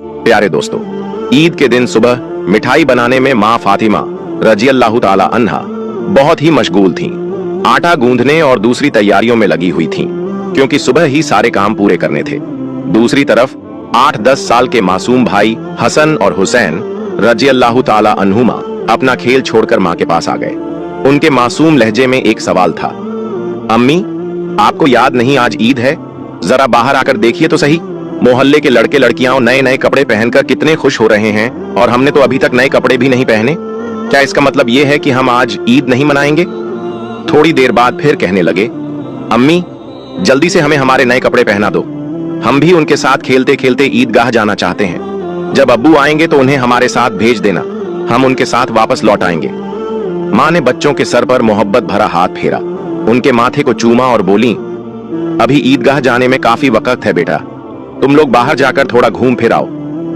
प्यारे दोस्तों, ईद के दिन सुबह मिठाई बनाने में माँ फातिमा रजी अल्लाह ताला अन्हा बहुत ही मशगूल थीं। आटा गूंदने और दूसरी तैयारियों में लगी हुई थीं, क्योंकि सुबह ही सारे काम पूरे करने थे। दूसरी तरफ 8-10 साल के मासूम भाई हसन और हुसैन रजी अल्लाह ताला अन्हुमा अपना खेल छोड़कर माँ के पास आ गए। उनके मासूम लहजे में एक सवाल था, अम्मी आपको याद नहीं आज ईद है? जरा बाहर आकर देखिए तो सही, मोहल्ले के लड़के लड़कियां नए नए कपड़े पहनकर कितने खुश हो रहे हैं और हमने तो अभी तक नए कपड़े भी नहीं पहने। क्या इसका मतलब ये है कि हम आज ईद नहीं मनाएंगे? थोड़ी देर बाद फिर कहने लगे, अम्मी जल्दी से हमें हमारे नए कपड़े पहना दो, हम भी उनके साथ खेलते खेलते ईदगाह जाना चाहते हैं। जब अब्बू आएंगे तो उन्हें हमारे साथ भेज देना, हम उनके साथ वापस लौट आएंगे। माँ ने बच्चों के सर पर मोहब्बत भरा हाथ फेरा, उनके माथे को चूमा और बोली, अभी ईदगाह जाने में काफी वक्त है बेटा, तुम लोग बाहर जाकर थोड़ा घूम फिर आओ,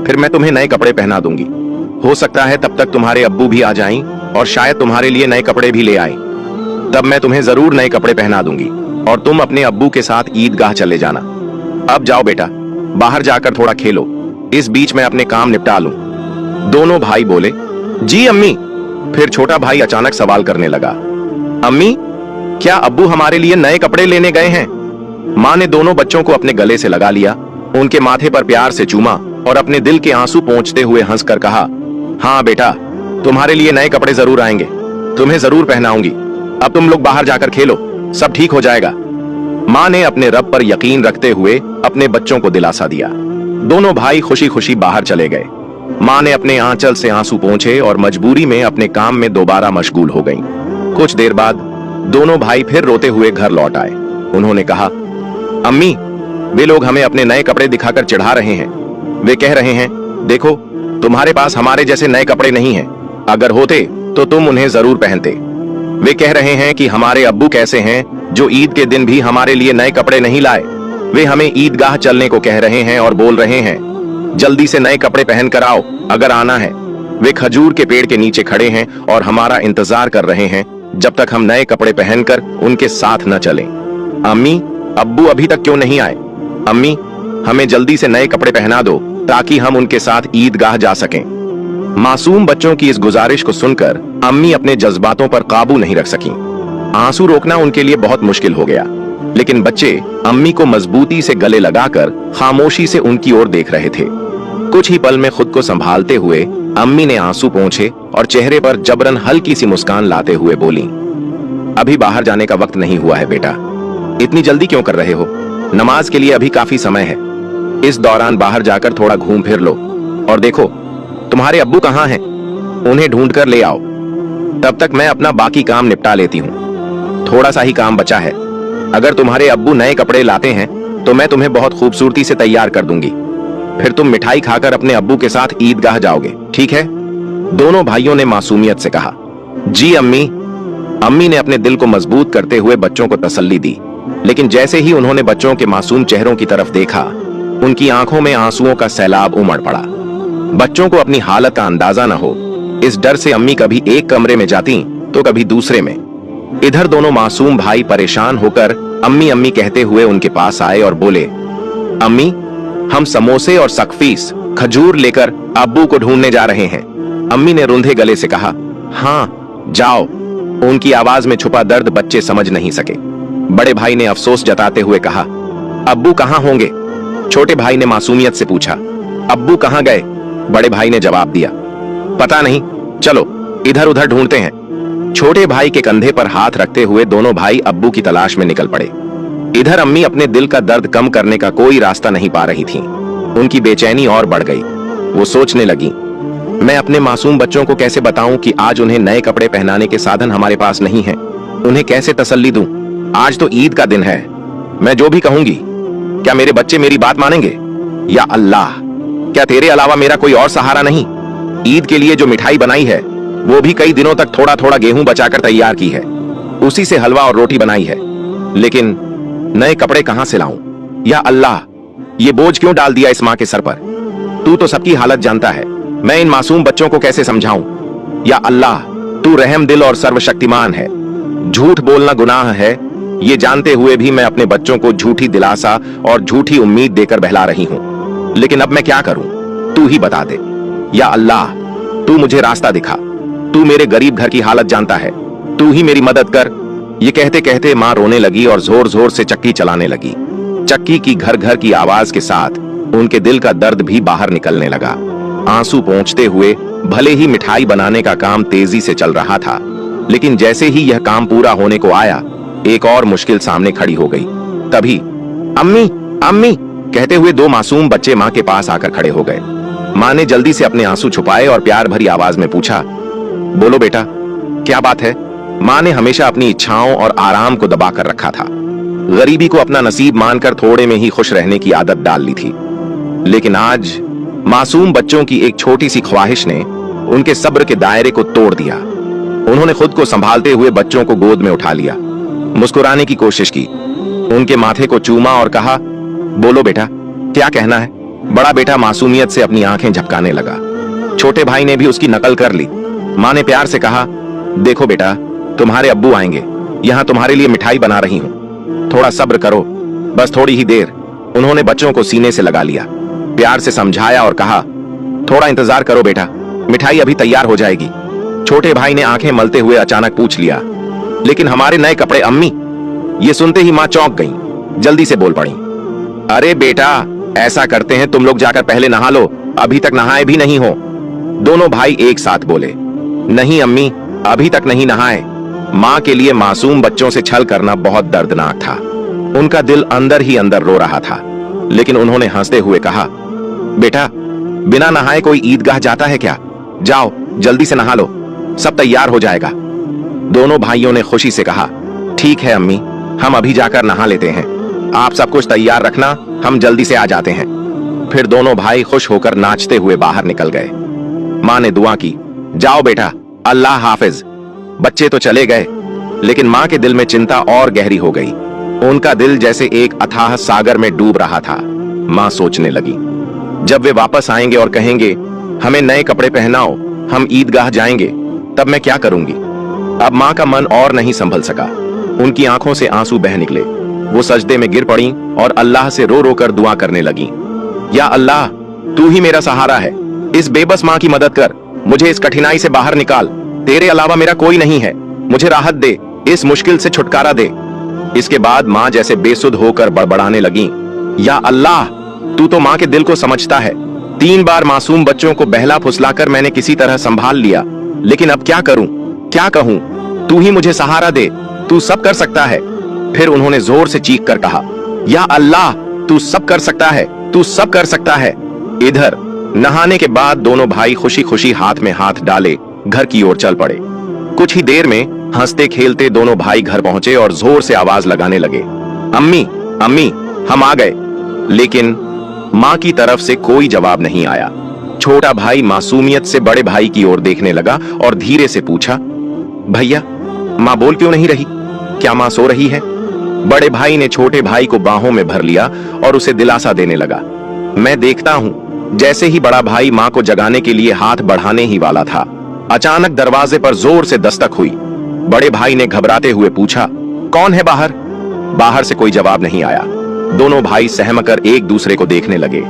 फिर मैं तुम्हें नए कपड़े पहना दूंगी। हो सकता है तब तक तुम्हारे अब्बू भी आ जाएं और शायद तुम्हारे लिए नए कपड़े भी ले आए, तब मैं तुम्हें जरूर नए कपड़े पहना दूंगी और तुम अपने अब्बू के साथ ईदगाह चले जाना। अब जाओ बेटा, बाहर जाकर थोड़ा खेलो, इस बीच मैं अपने काम निपटा लूं। दोनों भाई बोले, जी अम्मी। फिर छोटा भाई अचानक सवाल करने लगा, अम्मी क्या अब्बू हमारे लिए नए कपड़े लेने गए हैं? माँ ने दोनों बच्चों को अपने गले से लगा लिया, उनके माथे पर प्यार से चूमा और अपने दिल के आंसू पोंछते हुए हंसकर कहा, हाँ बेटा तुम्हारे लिए नए कपड़े जरूर आएंगे, तुम्हें जरूर पहनाऊंगी। अब तुम लोग बाहर जाकर खेलो, सब ठीक हो जाएगा। माँ ने अपने रब पर यकीन रखते हुए अपने बच्चों को दिलासा दिया। दोनों भाई खुशी खुशी बाहर चले गए। माँ ने अपने आंचल से आंसू पोंछे और मजबूरी में अपने काम में दोबारा मशगूल हो गईं। कुछ देर बाद दोनों भाई फिर रोते हुए घर लौट आए। उन्होंने कहा, अम्मी वे लोग हमें अपने नए कपड़े दिखाकर चिढ़ा रहे हैं। वे कह रहे हैं, देखो तुम्हारे पास हमारे जैसे नए कपड़े नहीं हैं, अगर होते तो तुम उन्हें जरूर पहनते। वे कह रहे हैं कि हमारे अब्बू कैसे हैं जो ईद के दिन भी हमारे लिए नए कपड़े नहीं लाए। वे हमें ईदगाह चलने को कह रहे हैं और बोल रहे हैं, जल्दी से नए कपड़े पहन कर आओ अगर आना है। वे खजूर के पेड़ के नीचे खड़े हैं और हमारा इंतजार कर रहे हैं जब तक हम नए कपड़े पहनकर उनके साथ न चलें। अम्मी अब्बू अभी तक क्यों नहीं आए? अम्मी हमें जल्दी से नए कपड़े पहना दो ताकि हम उनके साथ ईदगाह जा सकें। मासूम बच्चों की इस गुजारिश को सुनकर अम्मी अपने जज्बातों पर काबू नहीं रख सकीं। आंसू रोकना उनके लिए बहुत मुश्किल हो गया, लेकिन बच्चे अम्मी को मजबूती से गले लगाकर खामोशी से उनकी ओर देख रहे थे। कुछ ही पल में खुद को संभालते हुए अम्मी ने आंसू पोंछे और चेहरे पर जबरन हल्की सी मुस्कान लाते हुए बोली, अभी बाहर जाने का वक्त नहीं हुआ है बेटा, इतनी जल्दी क्यों कर रहे हो? नमाज के लिए अभी काफी समय है। इस दौरान बाहर जाकर थोड़ा घूम फिर लो और देखो तुम्हारे अब्बू कहाँ हैं, उन्हें ढूंढ कर ले आओ। तब तक मैं अपना बाकी काम निपटा लेती हूँ। थोड़ा सा ही काम बचा है। अगर तुम्हारे अब्बू नए कपड़े लाते हैं तो मैं तुम्हें बहुत खूबसूरती से तैयार कर दूंगी, फिर तुम मिठाई खाकर अपने अब्बू के साथ ईदगाह जाओगे, ठीक है? दोनों भाइयों ने मासूमियत से कहा, जी अम्मी। अम्मी ने अपने दिल को मजबूत करते हुए बच्चों को तसल्ली दी, लेकिन जैसे ही उन्होंने बच्चों के मासूम चेहरों की तरफ देखा, उनकी आंखों में आंसुओं का सैलाब उमड़ पड़ा। बच्चों को अपनी हालत का अंदाजा न हो, इस डर से अम्मी कभी एक कमरे में जाती तो कभी दूसरे में। इधर दोनों मासूम भाई परेशान होकर अम्मी अम्मी कहते हुए उनके पास आए और बोले, अम्मी हम समोसे और सकफीस खजूर लेकर अब्बू को ढूंढने जा रहे हैं। अम्मी ने रुंधे गले से कहा, हाँ जाओ। उनकी आवाज में छुपा दर्द बच्चे समझ नहीं सके। बड़े भाई ने अफसोस जताते हुए कहा, अब्बू कहाँ होंगे? छोटे भाई ने मासूमियत से पूछा, अब्बू कहाँ गए? बड़े भाई ने जवाब दिया, पता नहीं, चलो इधर उधर ढूंढते हैं। छोटे भाई के कंधे पर हाथ रखते हुए दोनों भाई अब्बू की तलाश में निकल पड़े। इधर अम्मी अपने दिल का दर्द कम करने का कोई रास्ता नहीं पा रही थीं। उनकी बेचैनी और बढ़ गई। वो सोचने लगी, मैं अपने मासूम बच्चों को कैसे बताऊं कि आज उन्हें नए कपड़े पहनाने के साधन हमारे पास नहीं हैं? उन्हें कैसे तसल्ली दूं? आज तो ईद का दिन है, मैं जो भी कहूंगी क्या मेरे बच्चे मेरी बात मानेंगे? या अल्लाह, क्या तेरे अलावा मेरा कोई और सहारा नहीं? ईद के लिए जो मिठाई बनाई है वो भी कई दिनों तक थोड़ा थोड़ा गेहूं बचाकर तैयार की है, उसी से हलवा और रोटी बनाई है, लेकिन नए कपड़े कहां से लाऊं? या अल्लाह, ये बोझ क्यों डाल दिया इस मां के सर पर? तू तो सबकी हालत जानता है, मैं इन मासूम बच्चों को कैसे समझाऊं? या अल्लाह, तू रहम दिल और सर्वशक्तिमान है। झूठ बोलना गुनाह है, ये जानते हुए भी मैं अपने बच्चों को झूठी दिलासा और झूठी उम्मीद देकर बहला रही हूं, लेकिन अब मैं क्या करूं? तू ही बता दे। या अल्लाह, तू मुझे रास्ता दिखा। तू मेरे गरीब घर की हालत जानता है, तू ही मेरी मदद कर। ये कहते कहते माँ रोने लगी और जोर जोर से चक्की चलाने लगी। चक्की की घर घर की आवाज के साथ उनके दिल का दर्द भी बाहर निकलने लगा। आंसू पोंछते हुए भले ही मिठाई बनाने का काम तेजी से चल रहा था, लेकिन जैसे ही यह काम पूरा होने को आया, एक और मुश्किल सामने खड़ी हो गई। तभी अम्मी अम्मी कहते हुए दो मासूम बच्चे माँ के पास आकर खड़े हो गए। माँ ने जल्दी से अपने आंसू छुपाए और प्यार भरी आवाज में पूछा, बोलो बेटा, क्या बात है? माँ ने हमेशा अपनी इच्छाओं और आराम को दबा कर रखा था। गरीबी को अपना नसीब मानकर थोड़े में ही खुश रहने की आदत डाल ली थी। लेकिन आज मासूम बच्चों की एक छोटी सी ख्वाहिश ने उनके सब्र के दायरे को तोड़ दिया। उन्होंने खुद को संभालते हुए बच्चों को गोद में उठा लिया, मुस्कुराने की कोशिश की, उनके माथे को चूमा और कहा, बोलो बेटा, क्या कहना है? बड़ा बेटा मासूमियत से अपनी आंखें झपकाने लगा। छोटे भाई ने भी उसकी नकल कर ली। माँ ने प्यार से कहा, देखो बेटा, तुम्हारे अब्बू आएंगे, यहाँ तुम्हारे लिए मिठाई बना रही हूँ, थोड़ा सब्र करो, बस थोड़ी ही देर। उन्होंने बच्चों को सीने से लगा लिया, प्यार से समझाया और कहा, थोड़ा इंतजार करो बेटा, मिठाई अभी तैयार हो जाएगी। छोटे भाई ने आंखें मलते हुए अचानक पूछ लिया, लेकिन हमारे नए कपड़े अम्मी? ये सुनते ही माँ चौंक गई, जल्दी से बोल पड़ी, अरे बेटा, ऐसा करते हैं, तुम लोग जाकर पहले नहा लो, अभी तक नहाए भी नहीं हो। दोनों भाई एक साथ बोले, नहीं अम्मी, अभी तक नहीं नहाए। माँ के लिए मासूम बच्चों से छल करना बहुत दर्दनाक था। उनका दिल अंदर ही अंदर रो रहा था, लेकिन उन्होंने हंसते हुए कहा, बेटा, बिना नहाए कोई ईदगाह जाता है क्या? जाओ जल्दी से नहा लो, सब तैयार हो जाएगा। दोनों भाइयों ने खुशी से कहा, ठीक है अम्मी, हम अभी जाकर नहा लेते हैं, आप सब कुछ तैयार रखना, हम जल्दी से आ जाते हैं। फिर दोनों भाई खुश होकर नाचते हुए बाहर निकल गए। माँ ने दुआ की, जाओ बेटा, अल्लाह हाफिज। बच्चे तो चले गए, लेकिन माँ के दिल में चिंता और गहरी हो गई। उनका दिल जैसे एक अथाह सागर में डूब रहा था। माँ सोचने लगी, जब वे वापस आएंगे और कहेंगे, हमें नए कपड़े पहनाओ, हम ईदगाह जाएंगे, तब मैं क्या करूंगी? अब माँ का मन और नहीं संभल सका। उनकी आंखों से आंसू बह निकले। वो सजदे में गिर पड़ी और अल्लाह से रो रो कर दुआ करने लगी, या अल्लाह, तू ही मेरा सहारा है, इस बेबस माँ की मदद कर, मुझे इस कठिनाई से बाहर निकाल, तेरे अलावा मेरा कोई नहीं है, मुझे राहत दे, इस मुश्किल से छुटकारा दे। इसके बाद माँ जैसे बेसुध होकर बड़बड़ाने लगी, या अल्लाह, तू तो माँ के दिल को समझता है। 3 बार मासूम बच्चों को बहला फुसलाकर मैंने किसी तरह संभाल लिया, लेकिन अब क्या करूं, क्या कहूं? तू ही मुझे सहारा दे, तू सब कर सकता है। फिर उन्होंने जोर से चीख कर कहा, या अल्लाह, तू सब कर सकता है, तू सब कर सकता है। इधर नहाने के बाद दोनों भाई खुशी खुशी हाथ में हाथ डाले घर की ओर चल पड़े। कुछ ही देर में हंसते खेलते दोनों भाई घर पहुंचे और जोर से आवाज लगाने लगे, अम्मी अम्मी, हम आ गए। लेकिन माँ की तरफ से कोई जवाब नहीं आया। छोटा भाई मासूमियत से बड़े भाई की ओर देखने लगा और धीरे से पूछा, भैया, माँ बोल क्यों नहीं रही? क्या माँ सो रही है? बड़े भाई ने छोटे भाई को बाहों में भर लिया और उसे दिलासा देने लगा, मैं देखता हूं। जैसे ही बड़ा भाई माँ को जगाने के लिए हाथ बढ़ाने ही वाला था, अचानक दरवाजे पर जोर से दस्तक हुई। बड़े भाई ने घबराते हुए पूछा, कौन है बाहर? बाहर से कोई जवाब नहीं आया। दोनों भाई सहमकर एक दूसरे को देखने लगे।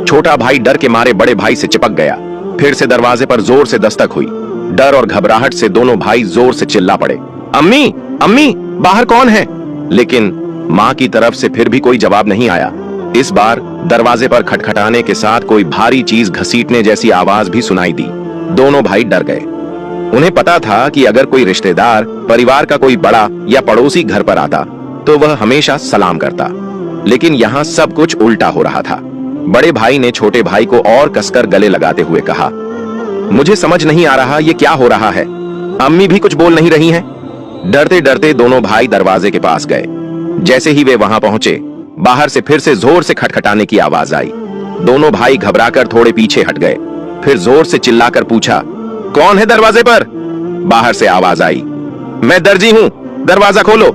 छोटा भाई डर के मारे बड़े भाई से चिपक गया। फिर से दरवाजे पर जोर से दस्तक हुई। डर और घबराहट से दोनों भाई जोर से चिल्ला पड़े, अम्मी अम्मी, बाहर कौन है? लेकिन माँ की तरफ से फिर भी कोई जवाब नहीं आया। इस बार दरवाजे पर खटखटाने के साथ कोई भारी चीज घसीटने जैसी आवाज भी सुनाई दी। दोनों भाई डर गए। उन्हें पता था कि अगर कोई रिश्तेदार, परिवार का कोई बड़ा या पड़ोसी घर पर आता तो वह हमेशा सलाम करता, लेकिन यहाँ सब कुछ उल्टा हो रहा था। बड़े भाई ने छोटे भाई को और कसकर गले लगाते हुए कहा, मुझे समझ नहीं आ रहा ये क्या हो रहा है, अम्मी भी कुछ बोल नहीं रही हैं। डरते डरते दोनों भाई दरवाजे के पास गए। जैसे ही वे वहां पहुंचे, बाहर से फिर से जोर से खटखटाने की आवाज आई। दोनों भाई घबराकर थोड़े पीछे हट गए। फिर जोर से चिल्लाकर पूछा, कौन है दरवाजे पर? बाहर से आवाज आई, मैं दर्जी हूं, दरवाजा खोलो।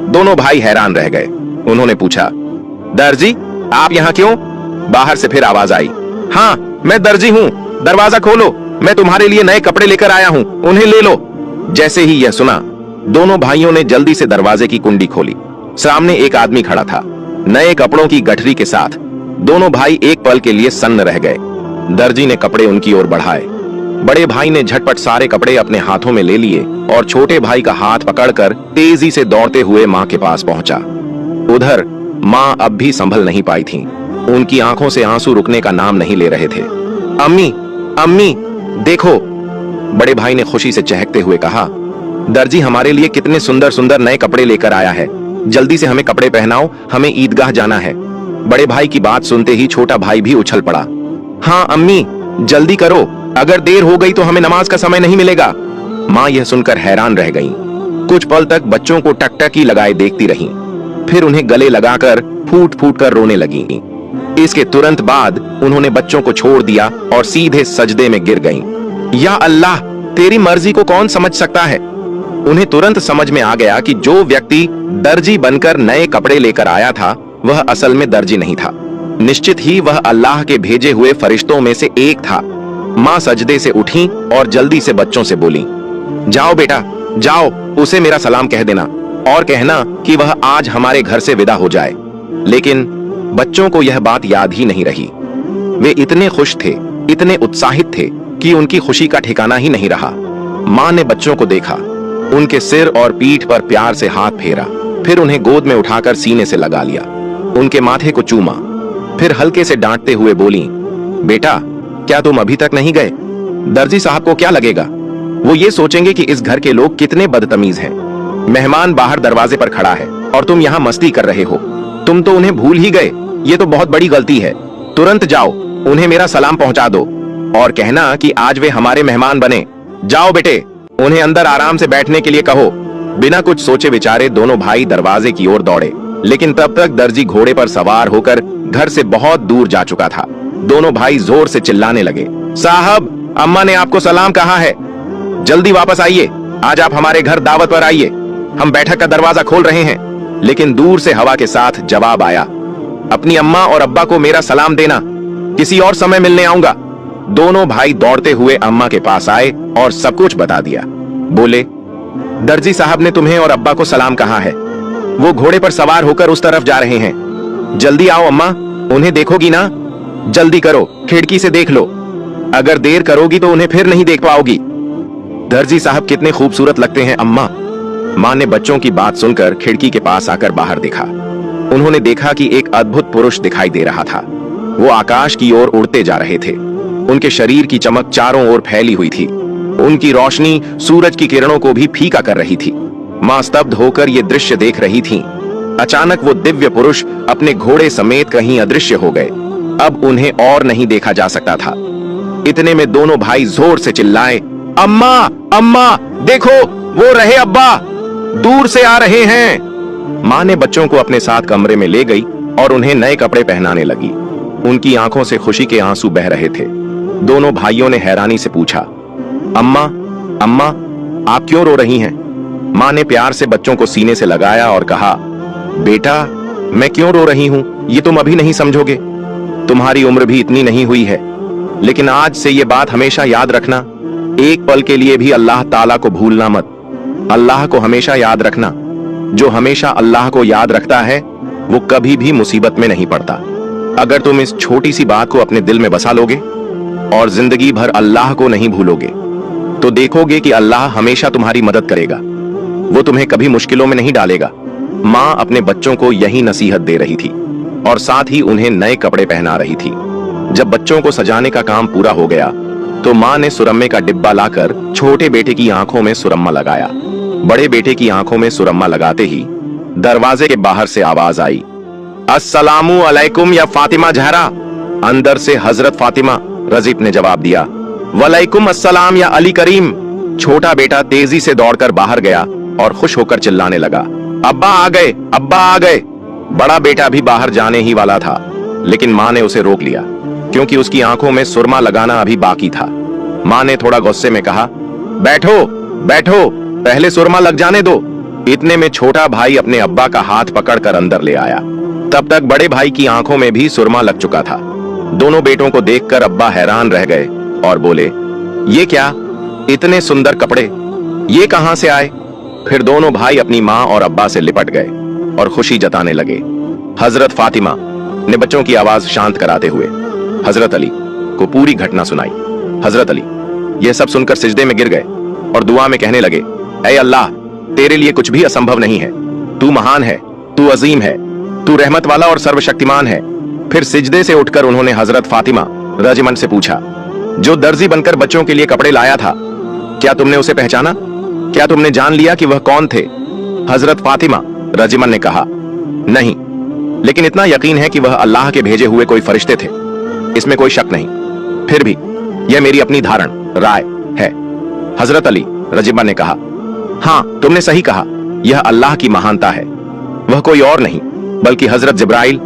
दोनों भाई हैरान रह गए। उन्होंने पूछा, दर्जी, आप यहाँ क्यों? बाहर से फिर आवाज आई, हाँ मैं दर्जी हूँ, दरवाजा खोलो, मैं तुम्हारे लिए नए कपड़े लेकर आया हूँ, उन्हें ले लो। जैसे ही यह सुना, दोनों भाइयों ने जल्दी से दरवाजे की कुंडी खोली। सामने एक आदमी खड़ा था, नए कपड़ों की गठरी के साथ। दोनों भाई एक पल के लिए सन्न रह गए। दर्जी ने कपड़े उनकी ओर बढ़ाए। बड़े भाई ने झटपट सारे कपड़े अपने हाथों में ले लिए और छोटे भाई का हाथ पकड़कर तेजी से दौड़ते हुए माँ के पास पहुंचा। उधर माँ अब भी संभल नहीं पाई थीं। उनकी आंखों से आंसू रुकने का नाम नहीं ले रहे थे। अम्मी, अम्मी, देखो, बड़े भाई ने खुशी से चहकते हुए कहा। दर्जी हमारे लिए कितने सुंदर सुंदर नए कपड़े लेकर आया है। जल्दी से हमें कपड़े पहनाओ, हमें ईदगाह जाना है। बड़े भाई की बात सुनते ही छोटा भाई भी उछल पड़ा। हाँ अम्मी, जल्दी करो, अगर देर हो गई तो हमें नमाज का समय नहीं मिलेगा। माँ यह सुनकर हैरान रह गईं। कुछ पल तक बच्चों को टकटकी लगाए देखती रहीं, फिर उन्हें गले लगाकर फूट फूट कर रोने लगीं। इसके तुरंत बाद उन्होंने बच्चों को छोड़ दिया और सीधे सजदे में गिर गईं। या अल्लाह, तेरी मर्जी को कौन समझ सकता है। उन्हें तुरंत समझ में आ गया कि जो व्यक्ति दर्जी बनकर नए कपड़े लेकर आया था वह असल में दर्जी नहीं था। निश्चित ही वह अल्लाह के भेजे हुए फरिश्तों में से एक था। माँ सजदे से उठी और जल्दी से बच्चों से बोली, जाओ बेटा, जाओ, उसे मेरा सलाम कह देना और कहना कि वह आज हमारे घर से विदा हो जाए। लेकिन बच्चों को यह बात याद ही नहीं रही। वे इतने खुश थे, इतने उत्साहित थे कि उनकी खुशी का ठिकाना ही नहीं रहा। माँ ने बच्चों को देखा, उनके सिर और पीठ पर प्यार से हाथ फेरा, फिर उन्हें गोद में उठाकर सीने से लगा लिया, उनके माथे को चूमा, फिर हल्के से डांटते हुए बोली, बेटा, क्या तुम अभी तक नहीं गए? दर्जी साहब को क्या लगेगा? वो ये सोचेंगे कि इस घर के लोग कितने बदतमीज हैं। मेहमान बाहर दरवाजे पर खड़ा है और तुम यहाँ मस्ती कर रहे हो। तुम तो उन्हें भूल ही गए। ये तो बहुत बड़ी गलती है। तुरंत जाओ, उन्हें मेरा सलाम पहुंचा दो और कहना कि आज वे हमारे मेहमान बने। जाओ बेटे, उन्हें अंदर आराम से बैठने के लिए कहो। बिना कुछ सोचे विचारे दोनों भाई दरवाजे की ओर दौड़े, लेकिन तब तक दर्जी घोड़े पर सवार होकर घर से बहुत दूर जा चुका था। दोनों भाई जोर से चिल्लाने लगे, साहब, अम्मा ने आपको सलाम कहा है, जल्दी वापस आइए, आज आप हमारे घर दावत पर आइए, हम बैठक का दरवाजा खोल रहे हैं। लेकिन दूर से हवा के साथ जवाब आया, अपनी अम्मा और अब्बा को मेरा सलाम देना, किसी और समय मिलने आऊंगा। दोनों भाई दौड़ते हुए अम्मा के पास आए और सब कुछ बता दिया। बोले, दर्जी साहब ने तुम्हें और अब्बा को सलाम कहा है, वो घोड़े पर सवार होकर उस तरफ जा रहे हैं। जल्दी आओ अम्मा, उन्हें देखोगी ना? जल्दी करो, खिड़की से देख लो, अगर देर करोगी तो उन्हें फिर नहीं देख पाओगी। दर्जी साहब कितने खूबसूरत लगते हैं अम्मा। माँ ने बच्चों की बात सुनकर खिड़की के पास आकर बाहर देखा। उन्होंने देखा कि एक अद्भुत पुरुष दिखाई दे रहा था। वो आकाश की ओर उड़ते जा रहे थे। उनके शरीर की चमक चारों ओर फैली हुई थी। उनकी रोशनी सूरज की किरणों को भी फीका कर रही थी। माँ स्तब्ध होकर ये दृश्य देख रही थीं। अचानक वो दिव्य पुरुष अपने घोड़े समेत कहीं अदृश्य हो गए। अब उन्हें और नहीं देखा जा सकता था। इतने में दोनों भाई जोर से चिल्लाए, अम्मा, अम्मा, देखो, वो रहे अब्बा, दूर से आ रहे हैं। माँ ने बच्चों को अपने साथ कमरे में ले गई और उन्हें नए कपड़े पहनाने लगी। उनकी आंखों से खुशी के आंसू बह रहे थे। दोनों भाइयों ने हैरानी से पूछा, अम्मा, अम्मा, आप क्यों रो रही हैं? माँ ने प्यार से बच्चों को सीने से लगाया और कहा, बेटा, मैं क्यों रो रही हूँ ये तुम अभी नहीं समझोगे। तुम्हारी उम्र भी इतनी नहीं हुई है, लेकिन आज से ये बात हमेशा याद रखना, एक पल के लिए भी अल्लाह ताला को भूलना मत। अल्लाह को हमेशा याद रखना। जो हमेशा अल्लाह को याद रखता है वो कभी भी मुसीबत में नहीं पड़ता। अगर तुम इस छोटी सी बात को अपने दिल में बसा लोगे और जिंदगी भर अल्लाह को नहीं भूलोगे तो देखोगे कि अल्लाह हमेशा तुम्हारी मदद करेगा। वो तुम्हें कभी मुश्किलों में नहीं डालेगा। माँ अपने बच्चों को यही नसीहत दे रही थी और साथ ही उन्हें नए कपड़े पहना रही थी। जब बच्चों को सजाने का काम पूरा हो गया तो माँ ने सुरम्मे का डिब्बा लाकर छोटे बेटे की आंखों में सुरम्मा लगाया। बड़े बेटे की आंखों में सुरम्मा लगाते ही दरवाजे के बाहर से आवाज आई, अस्सलामु अलैकुम या फातिमा जहरा। अंदर से हजरत फातिमा रजीब ने जवाब दिया, वलैकुम अस्सलाम या अली करीम। छोटा बेटा तेजी से दौड़कर बाहर गया और खुश होकर चिल्लाने लगा, अब्बा आ गए, अब्बा आ गए। बड़ा बेटा भी बाहर जाने ही वाला था, लेकिन माँ ने उसे रोक लिया क्योंकि उसकी आंखों में सुरमा लगाना अभी बाकी था। माँ ने थोड़ा गुस्से में कहा, बैठो बैठो, पहले सुरमा लग जाने दो। इतने में छोटा भाई अपने अब्बा का हाथ पकड़कर अंदर ले आया। तब तक बड़े भाई की आंखों में भी सुरमा लग चुका था। दोनों बेटों को देखकर अब्बा हैरान रह गए और बोले, ये क्या, इतने सुंदर कपड़े, ये कहां से आए? फिर दोनों भाई अपनी माँ और अब्बा से लिपट गए और खुशी जताने लगे। हजरत फातिमा ने बच्चों की आवाज शांत कराते हुए, हजरत अली, को पूरी घटना सुनाई। हजरत अली यह सब सुनकर सिजदे में गिर गए और दुआ में कहने लगे, ऐ अल्लाह, तेरे लिए कुछ भी असंभव नहीं है, तू महान है, तू अजीम है, तू रहमत वाला और सर्वशक्तिमान है। फिर सिजदे से उठकर उन्होंने हजरत फातिमा रजमन से पूछा, जो दर्जी बनकर बच्चों के लिए कपड़े लाया था, क्या तुमने उसे पहचाना? क्या तुमने जान लिया कि वह कौन थे? हजरत फातिमा रजमन ने कहा, नहीं, लेकिन इतना यकीन है कि वह अल्लाह के भेजे हुए कोई फरिश्ते थे, इसमें कोई शक नहीं। फिर भी यह मेरी अपनी धारण राय है। हजरत अली रजमन ने कहा, हाँ, तुमने सही कहा, यह अल्लाह की महानता है, वह कोई और नहीं बल्कि हजरत जिब्राइल